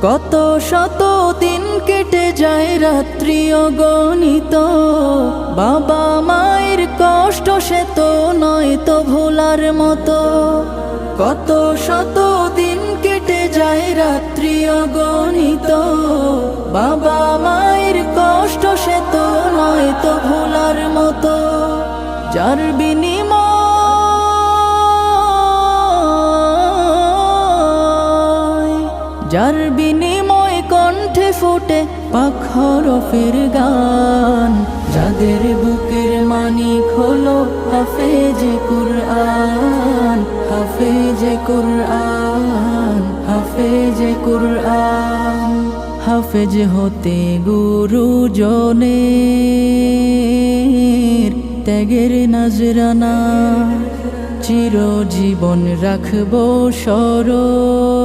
কত শত দিন কেটে যায় রাত্রি অগণিত, বাবা মায়ের কষ্ট সে তো নয় তো ভোলার মতো। কত শত দিন কেটে যায় রাত্রি অগণিত, বাবা মায়ের কষ্ট সে তো নয় তো ভোলার মতো। যার বিনিময় কণ্ঠে ফোটে পাক হরফের গান, যাদের বুকের মানিক হলো হাফেজে কুরআন, হাফেজে কুরআন, হাফেজে কুরআন। হাফেজ হতে গুরুজনের ত্যাগের নজরানা চিরজীবন রাখবো স্মরণ।